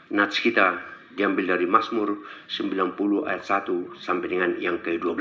Nats kita diambil dari Mazmur 90 ayat 1 sampai dengan yang ke-12.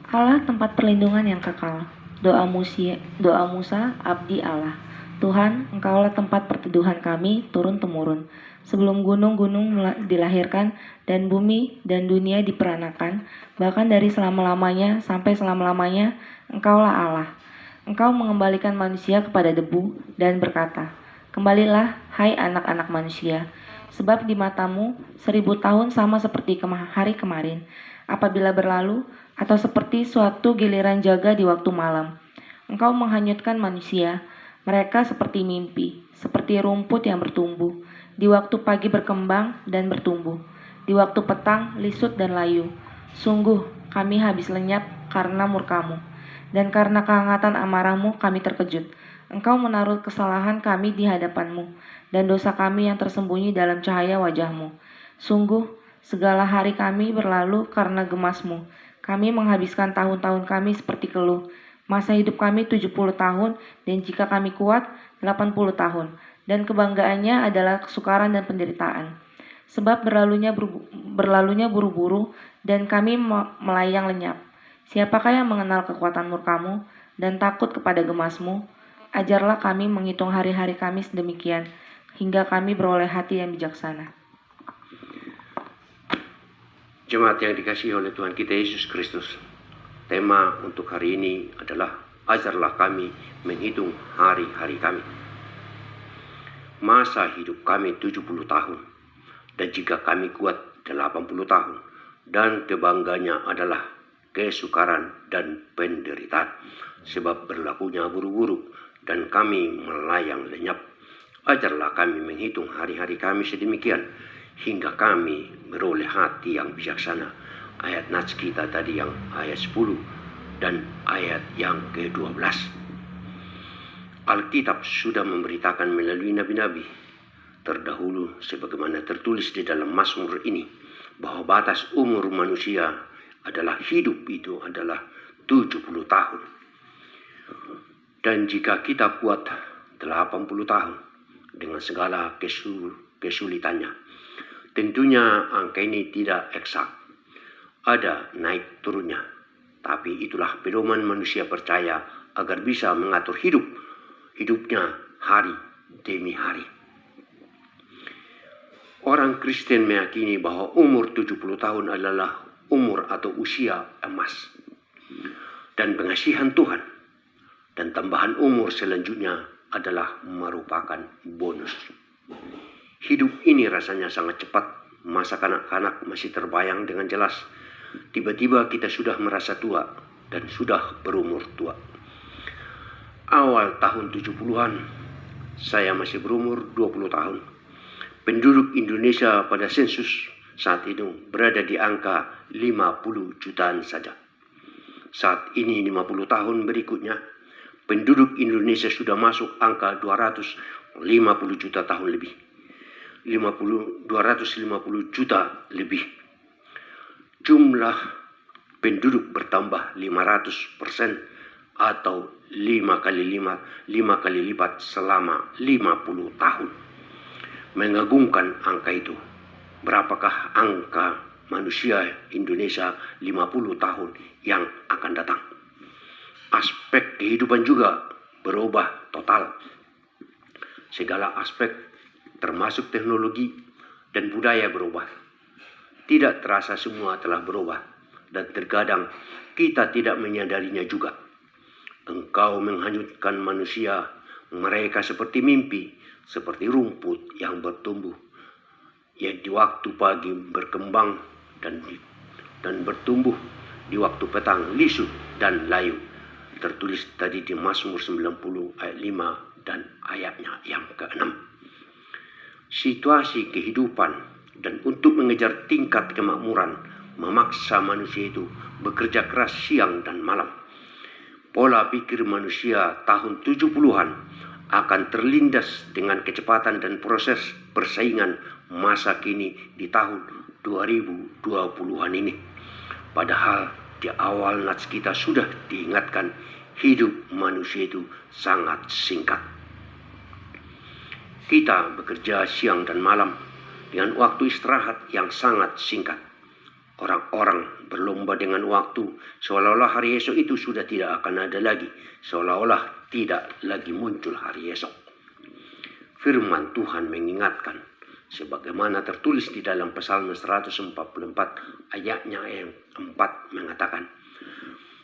Allah tempat perlindungan yang kekal. Doa Musa, abdi Allah. Tuhan, Engkaulah tempat perteduhan kami turun-temurun. Sebelum gunung-gunung dilahirkan dan bumi dan dunia diperanakan, bahkan dari selama-lamanya sampai selama-lamanya, Engkaulah Allah. Engkau mengembalikan manusia kepada debu dan berkata, "Kembalilah, hai anak-anak manusia, sebab di matamu 1000 tahun sama seperti hari kemarin, apabila berlalu, atau seperti suatu giliran jaga di waktu malam. Engkau menghanyutkan manusia, mereka seperti mimpi, seperti rumput yang bertumbuh, di waktu pagi berkembang dan bertumbuh, di waktu petang lisut dan layu. Sungguh, kami habis lenyap karena murkamu, dan karena kehangatan amarahmu kami terkejut. Engkau menaruh kesalahan kami di hadapanmu, dan dosa kami yang tersembunyi dalam cahaya wajahmu. Sungguh, segala hari kami berlalu karena gemasmu. Kami menghabiskan tahun-tahun kami seperti keluh. Masa hidup kami 70 tahun, dan jika kami kuat, 80 tahun. Dan kebanggaannya adalah kesukaran dan penderitaan. Sebab berlalunya buru-buru, dan kami melayang lenyap. Siapakah yang mengenal kekuatan murkamu dan takut kepada gemasmu? Ajarlah kami menghitung hari-hari kami sedemikian, hingga kami beroleh hati yang bijaksana. Jemaat yang dikasihi oleh Tuhan kita Yesus Kristus, tema untuk hari ini adalah ajarlah kami menghitung hari-hari kami. Masa hidup kami 70 tahun, dan jika kami kuat 80 tahun, dan kebangganya adalah kesukaran dan penderitaan, sebab berlakunya buru-buru dan kami melayang lenyap. Ajarlah kami menghitung hari-hari kami sedemikian, hingga kami beroleh hati yang bijaksana. Ayat nats kita tadi yang ayat 10 dan ayat yang ke-12. Alkitab sudah memberitakan melalui nabi-nabi terdahulu sebagaimana tertulis di dalam Mazmur ini, bahwa batas umur manusia adalah hidup itu adalah 70 tahun. Dan jika kita kuat 80 tahun dengan segala kesulitannya, tentunya angka ini tidak eksak. Ada naik turunnya. Tapi itulah pedoman manusia percaya agar bisa mengatur hidupnya hari demi hari. Orang Kristen meyakini bahwa umur 70 tahun adalah umur atau usia emas dan pengasihan Tuhan, dan tambahan umur selanjutnya adalah merupakan bonus. Hidup ini rasanya sangat cepat. Masa kanak-kanak masih terbayang dengan jelas. Tiba-tiba kita sudah merasa tua dan sudah berumur tua. Awal tahun 70-an, saya masih berumur 20 tahun. Penduduk Indonesia pada sensus saat itu berada di angka 50 jutaan saja. Saat ini 50 tahun berikutnya, penduduk Indonesia sudah masuk angka 250 juta tahun lebih. 250 juta lebih. Jumlah penduduk bertambah 500% atau 5 kali lipat selama 50 tahun. Mengagumkan angka itu. Berapakah angka manusia Indonesia 50 tahun yang akan datang? Aspek kehidupan juga berubah total. Segala aspek termasuk teknologi dan budaya berubah. Tidak terasa semua telah berubah, dan terkadang kita tidak menyadarinya juga. Engkau menghanyutkan manusia, mereka seperti mimpi, seperti rumput yang bertumbuh, yang di waktu pagi berkembang dan bertumbuh, di waktu petang lisut dan layu. Tertulis tadi di Mazmur 90 ayat 5 dan ayatnya yang ke-6. Situasi kehidupan dan untuk mengejar tingkat kemakmuran memaksa manusia itu bekerja keras siang dan malam. Pola pikir manusia tahun 70-an akan terlindas dengan kecepatan dan proses persaingan masa kini di tahun 2020-an ini. Padahal di awal nats kita sudah diingatkan hidup manusia itu sangat singkat. Kita bekerja siang dan malam dengan waktu istirahat yang sangat singkat. Orang-orang berlomba dengan waktu, seolah-olah hari esok itu sudah tidak akan ada lagi, seolah-olah tidak lagi muncul hari esok. Firman Tuhan mengingatkan, sebagaimana tertulis di dalam Psalm 144 ayatnya yang 4 mengatakan,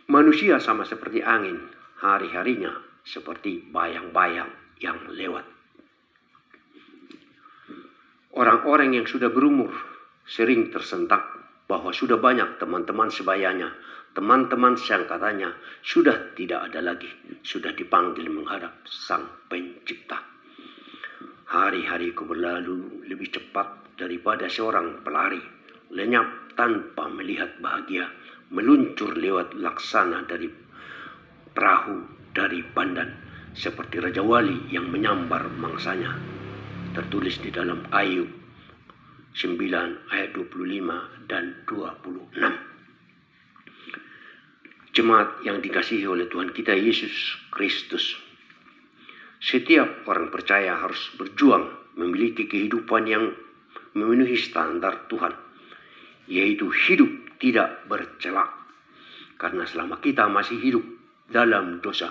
manusia sama seperti angin, hari-harinya seperti bayang-bayang yang lewat. Orang-orang yang sudah berumur sering tersentak bahwa sudah banyak teman-teman sebayanya, teman-teman seangkatannya sudah tidak ada lagi, sudah dipanggil menghadap Sang Pencipta. Hari-hariku berlalu lebih cepat daripada seorang pelari, lenyap tanpa melihat bahagia, meluncur lewat laksana dari perahu dari pandan, seperti Raja Wali yang menyambar mangsanya. Tertulis di dalam Ayub 9 ayat 25 dan 26. Jemaat yang dikasihi oleh Tuhan kita Yesus Kristus, setiap orang percaya harus berjuang memiliki kehidupan yang memenuhi standar Tuhan, yaitu hidup tidak bercela. Karena selama kita masih hidup dalam dosa,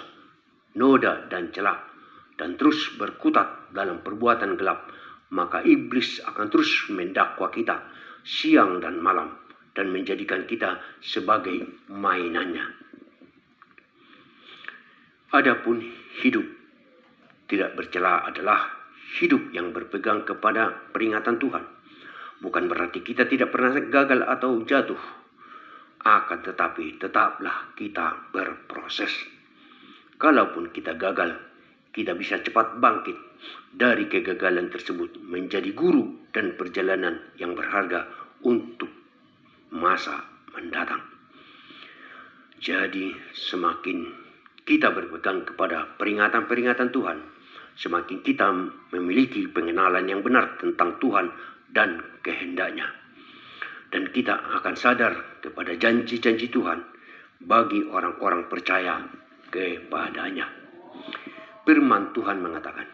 noda dan celak, dan terus berkutat dalam perbuatan gelap, maka iblis akan terus mendakwa kita siang dan malam dan menjadikan kita sebagai mainannya. Adapun hidup tidak bercela adalah hidup yang berpegang kepada peringatan Tuhan. Bukan berarti kita tidak pernah gagal atau jatuh, akan tetapi tetaplah kita berproses. Kalaupun kita gagal, kita bisa cepat bangkit dari kegagalan tersebut menjadi guru dan perjalanan yang berharga untuk masa mendatang. Jadi semakin kita berpegang kepada peringatan-peringatan Tuhan, semakin kita memiliki pengenalan yang benar tentang Tuhan dan kehendaknya. Dan kita akan sadar kepada janji-janji Tuhan bagi orang-orang percaya kepadanya. Firman Tuhan mengatakan,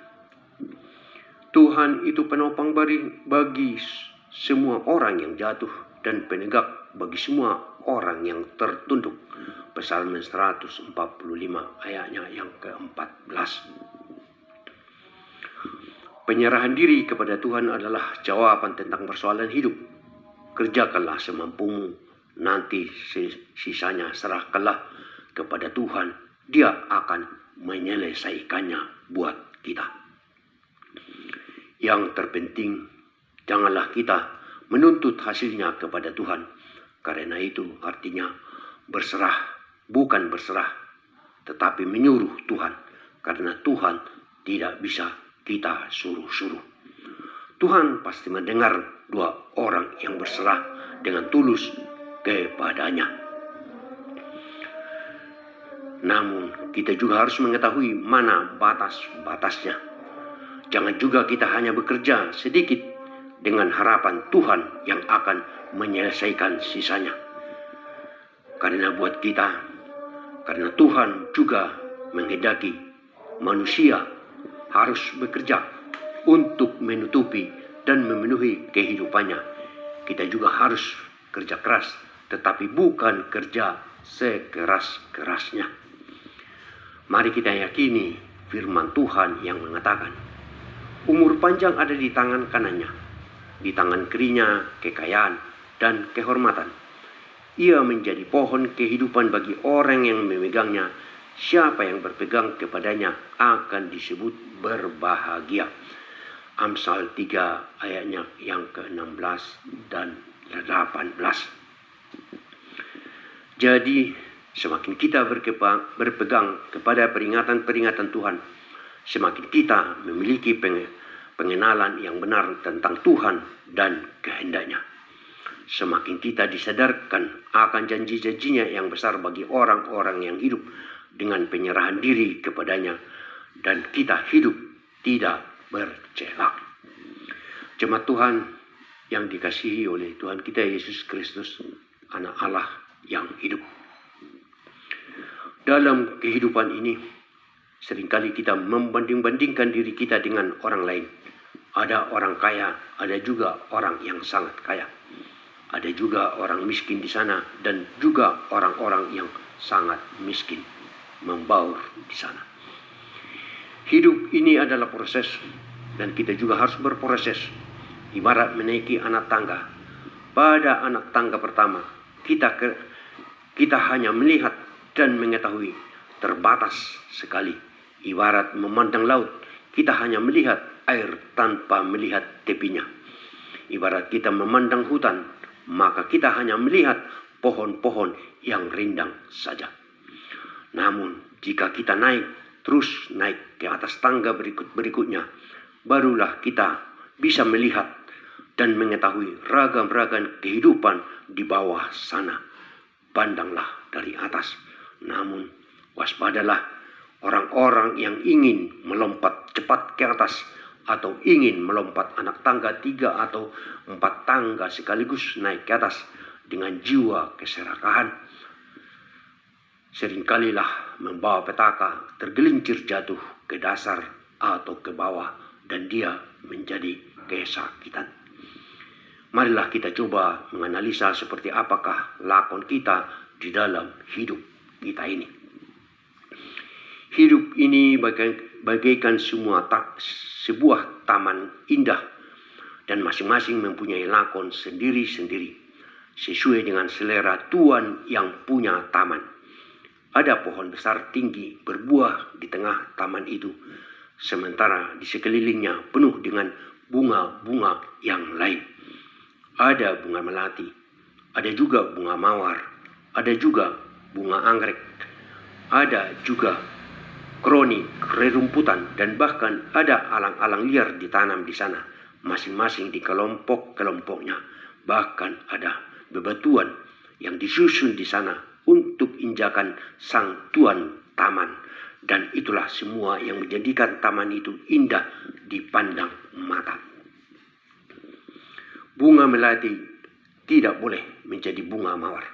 Tuhan itu penopang bagi semua orang yang jatuh dan penegak bagi semua orang yang tertunduk. Psalm 145 ayatnya yang ke-14. Penyerahan diri kepada Tuhan adalah jawaban tentang persoalan hidup. Kerjakanlah semampumu, nanti sisanya serahkanlah kepada Tuhan. Dia akan menyelesaikannya buat kita. Yang terpenting, janganlah kita menuntut hasilnya kepada Tuhan. Karena itu artinya berserah, bukan berserah, tetapi menyuruh Tuhan. Karena Tuhan tidak bisa kita suruh-suruh. Tuhan pasti mendengar dua orang yang berserah dengan tulus kepadanya. Namun kita juga harus mengetahui mana batas-batasnya. Jangan juga kita hanya bekerja sedikit dengan harapan Tuhan yang akan menyelesaikan sisanya. Karena Tuhan juga menghendaki manusia harus bekerja untuk menutupi dan memenuhi kehidupannya. Kita juga harus kerja keras, tetapi bukan kerja sekeras-kerasnya. Mari kita yakini firman Tuhan yang mengatakan, umur panjang ada di tangan kanannya, di tangan kirinya kekayaan dan kehormatan. Ia menjadi pohon kehidupan bagi orang yang memegangnya. Siapa yang berpegang kepadanya akan disebut berbahagia. Amsal 3 ayatnya yang ke-16 dan 18. Jadi semakin kita berpegang kepada peringatan-peringatan Tuhan, semakin kita memiliki pengenalan yang benar tentang Tuhan dan kehendaknya. Semakin kita disadarkan akan janji-janjinya yang besar bagi orang-orang yang hidup dengan penyerahan diri kepadanya, dan kita hidup tidak bercela. Jemaat Tuhan yang dikasihi oleh Tuhan kita Yesus Kristus, Anak Allah yang hidup. Dalam kehidupan ini, Seringkali kita membanding-bandingkan diri kita dengan orang lain. Ada orang kaya, ada juga orang yang sangat kaya. Ada juga orang miskin di sana dan juga orang-orang yang sangat miskin membaur di sana. Hidup ini adalah proses dan kita juga harus berproses. Ibarat menaiki anak tangga. Pada anak tangga pertama, kita hanya melihat dan mengetahui terbatas sekali. Ibarat memandang laut, kita hanya melihat air tanpa melihat tepinya. Ibarat kita memandang hutan, maka kita hanya melihat pohon-pohon yang rindang saja. Namun, jika kita terus naik ke atas tangga berikutnya, barulah kita bisa melihat dan mengetahui ragam-ragam kehidupan di bawah sana. Pandanglah dari atas. Namun, waspadalah orang-orang yang ingin melompat cepat ke atas atau ingin melompat anak tangga 3 atau 4 tangga sekaligus naik ke atas dengan jiwa keserakahan. Seringkalilah membawa petaka tergelincir jatuh ke dasar atau ke bawah dan dia menjadi kesakitan. Marilah kita coba menganalisa seperti apakah lakon kita di dalam hidup kita ini. Hidup ini bagaikan sebuah taman indah dan masing-masing mempunyai lakon sendiri-sendiri sesuai dengan selera Tuan yang punya taman. Ada pohon besar tinggi berbuah di tengah taman itu, sementara di sekelilingnya penuh dengan bunga-bunga yang lain. Ada bunga melati, ada juga bunga mawar, ada juga bunga anggrek, ada juga kroni, rerumputan, dan bahkan ada alang-alang liar ditanam di sana, masing-masing di kelompok-kelompoknya. Bahkan ada bebatuan yang disusun di sana untuk injakan sang tuan taman. Dan itulah semua yang menjadikan taman itu indah dipandang mata. Bunga melati tidak boleh menjadi bunga mawar.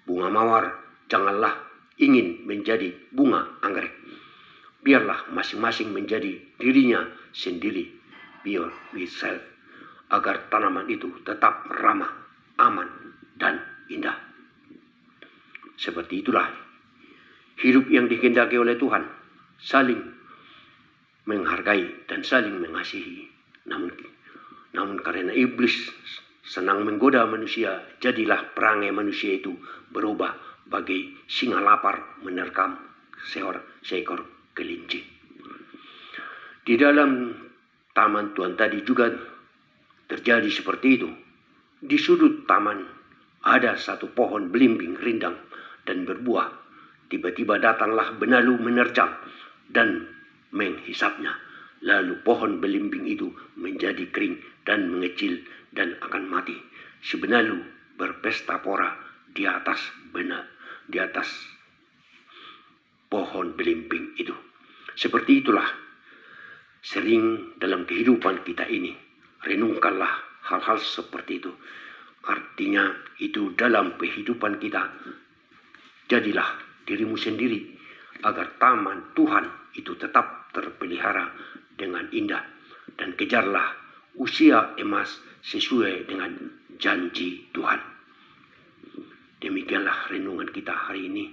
Bunga mawar janganlah ingin menjadi bunga anggrek. Biarlah masing-masing menjadi dirinya sendiri, be yourself, agar tanaman itu tetap ramah, aman, dan indah. Seperti itulah hidup yang dikehendaki oleh Tuhan, saling menghargai dan saling mengasihi. Namun karena iblis senang menggoda manusia, jadilah perangai manusia itu berubah bagai singa lapar menerkam seekor kelinci. Di dalam taman Tuhan tadi juga terjadi seperti itu. Di sudut taman ada satu pohon belimbing rindang dan berbuah. Tiba-tiba datanglah benalu menerjang dan menghisapnya. Lalu pohon belimbing itu menjadi kering dan mengecil dan akan mati. Si benalu berpesta pora di atas pohon belimbing itu. Seperti itulah sering dalam kehidupan kita ini. Renungkanlah hal-hal seperti itu. Artinya itu dalam kehidupan kita. Jadilah dirimu sendiri agar taman Tuhan itu tetap terpelihara dengan indah. Dan kejarlah usia emas sesuai dengan janji Tuhan. Demikianlah renungan kita hari ini.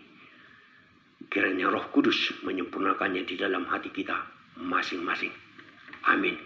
Kiranya Roh Kudus menyempurnakannya di dalam hati kita masing-masing. Amin.